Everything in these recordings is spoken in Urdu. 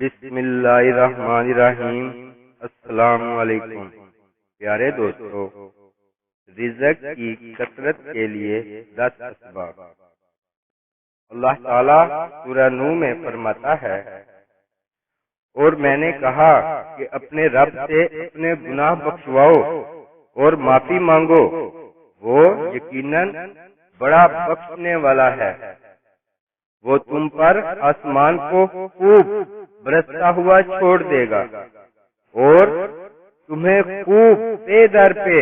بسم اللہ الرحمن الرحیم۔ السلام علیکم پیارے دوستو، رزق کی کثرت کے لیے 10 اسباب۔ اللہ تعالیٰ سورہ نوح میں فرماتا ہے، اور میں نے کہا کہ اپنے رب سے اپنے گناہ بخشواؤ اور معافی مانگو، وہ یقیناً بڑا بخشنے والا ہے۔ وہ تم پر آسمان کو خوب برستا ہوا چھوڑ دے گا اور تمہیں خوب پے در پہ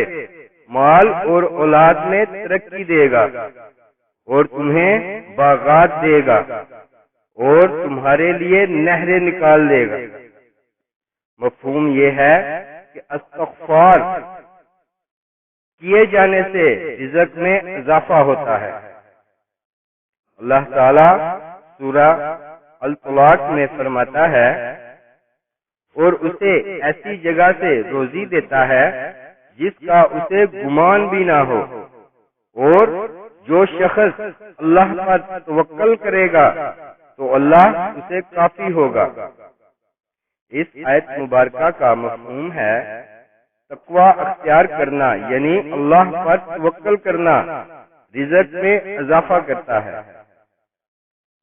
مال اور اولاد میں ترقی دے گا اور تمہیں باغات دے گا اور تمہارے لیے نہریں نکال دے گا۔ مفہوم یہ ہے کہ استغفار کیے جانے سے رزق میں اضافہ ہوتا ہے۔ اللہ تعالیٰ سورہ الطلاق میں فرماتا ہے، اور اسے ایسی جگہ سے روزی دیتا ہے جس کا اسے گمان بھی نہ ہو، اور جو شخص اللہ پر توکل کرے گا تو اللہ اسے کافی ہوگا۔ اس آیت مبارکہ کا مفہوم ہے تقوی اختیار کرنا، یعنی اللہ پر توکل کرنا رزق میں اضافہ کرتا ہے۔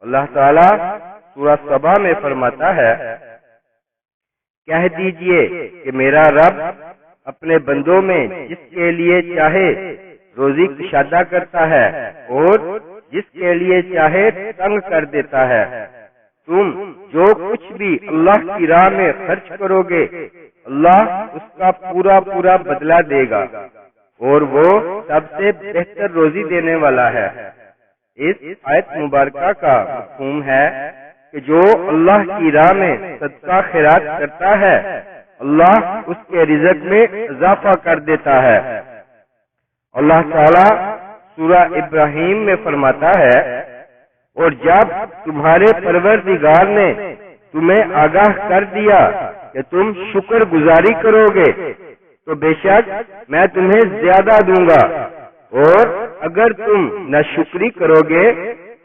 اللہ تعالیٰ سورہ سبا میں فرماتا ہے، کہہ دیجئے کہ میرا رب اپنے بندوں میں جس کے لیے چاہے روزی کشادہ کرتا ہے اور جس کے لیے چاہے تنگ کر دیتا ہے۔ تم جو کچھ بھی اللہ کی راہ میں خرچ کرو گے اللہ اس کا پورا پورا بدلہ دے گا، اور وہ سب سے بہتر روزی دینے والا ہے۔ اس آیت مبارکہ کا مفہوم ہے کہ جو اللہ کی راہ میں صدقہ خیرات کرتا ہے اللہ اس کے رزق میں اضافہ کر دیتا ہے۔ اللہ تعالیٰ سورہ ابراہیم میں فرماتا ہے، اور جب تمہارے پروردگار نے تمہیں آگاہ کر دیا کہ تم شکر گزاری کرو گے تو بے شک میں تمہیں زیادہ دوں گا، اور اگر تم ناشکری کرو گے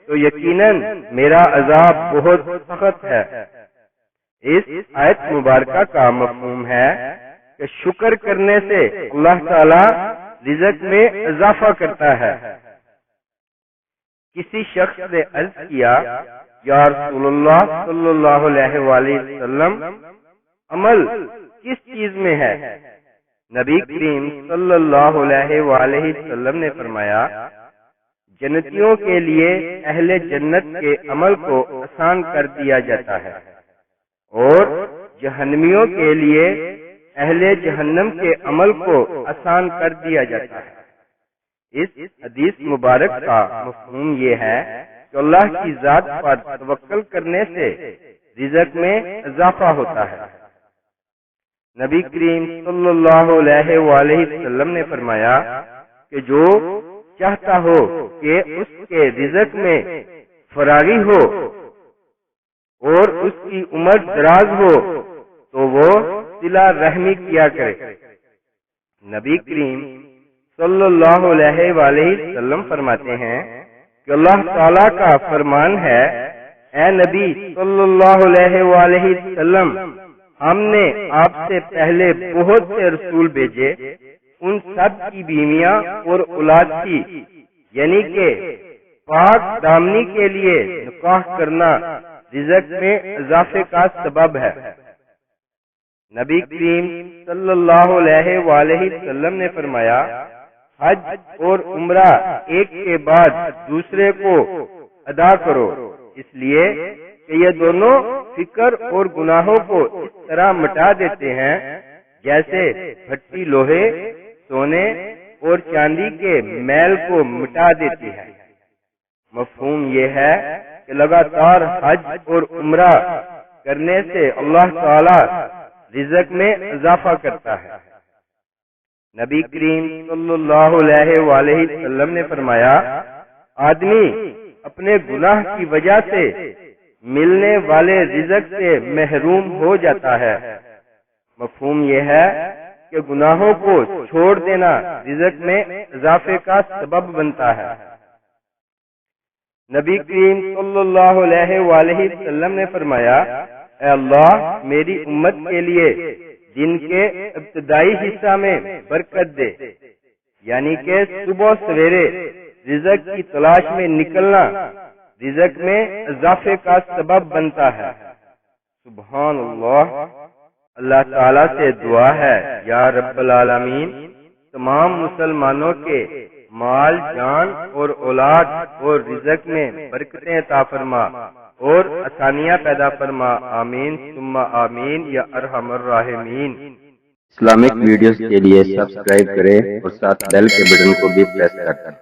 تو یقیناً میرا عذاب بہت سخت ہے۔ اس آیت مبارکہ کا مفہوم ہے کہ شکر کرنے سے اللہ تعالی رزق میں اضافہ کرتا ہے۔ کسی شخص نے عرض کیا، یا رسول اللہ صلی اللہ علیہ وآلہ وسلم، عمل کس چیز میں ہے؟ نبی کریم صلی اللہ علیہ وآلہ وسلم نے فرمایا، جنتیوں کے لیے اہل جنت کے عمل کو آسان کر دیا جاتا ہے، اور جہنمیوں کے لیے اہل جہنم کے عمل کو آسان کر دیا جاتا ہے۔ اس حدیث مبارک کا مفہوم یہ ہے کہ اللہ کی ذات پر توکل کرنے سے رزق میں اضافہ ہوتا ہے۔ نبی کریم صلی اللہ علیہ وآلہ وسلم نے فرمایا کہ جو چاہتا ہو کہ اس کے رزق میں فراغی ہو اور اس کی عمر دراز ہو تو وہ صلہ رحمی کیا کرے۔ نبی کریم صلی اللہ علیہ وآلہ وسلم فرماتے ہیں کہ اللہ تعالیٰ کا فرمان ہے، اے نبی صلی اللہ علیہ وآلہ وسلم، ہم نے آپ سے پہلے بہت سے رسول بھیجے، ان سب کی بیویاں اور اولاد تھی، یعنی کہ پاک دامنی کے لیے نکاح کرنا رزق میں اضافے کا سبب ہے۔ نبی کریم صلی اللہ علیہ وآلہ وسلم نے فرمایا، حج اور عمرہ ایک کے بعد دوسرے کو ادا کرو، اس لیے کہ یہ دونوں فکر اور گناہوں کو اس طرح مٹا دیتے ہیں جیسے بھٹی لوہے، سونے اور چاندی کے میل کو مٹا دیتی ہے۔ مفہوم یہ ہے کہ لگاتار حج اور عمرہ کرنے سے اللہ تعالی رزق میں اضافہ کرتا ہے۔ نبی کریم صلی اللہ علیہ وآلہ وسلم نے فرمایا، آدمی اپنے گناہ کی وجہ سے ملنے والے رزق سے محروم ہو جاتا ہے۔ مفہوم یہ ہے کہ گناہوں کو چھوڑ دینا رزق میں اضافے کا سبب بنتا ہے۔ نبی کریم صلی اللہ علیہ وآلہ وسلم نے فرمایا، اے اللہ میری امت کے لیے دن کے ابتدائی حصہ میں برکت دے، یعنی کہ صبح سویرے رزق کی تلاش میں نکلنا رزق میں اضافے کا سبب بنتا ہے۔ سبحان اللہ۔ اللہ تعالیٰ سے دعا ہے، یا رب العالمین تمام مسلمانوں کے مال، جان اور اولاد اور رزق میں برکتیں عطا فرما اور آسانیاں پیدا فرما، آمین ثم آمین یا ارحم الراحمین۔ اسلامک ویڈیوز کے لیے سبسکرائب کریں اور ساتھ بیل کے بٹن کو بھی پریس کر دیں۔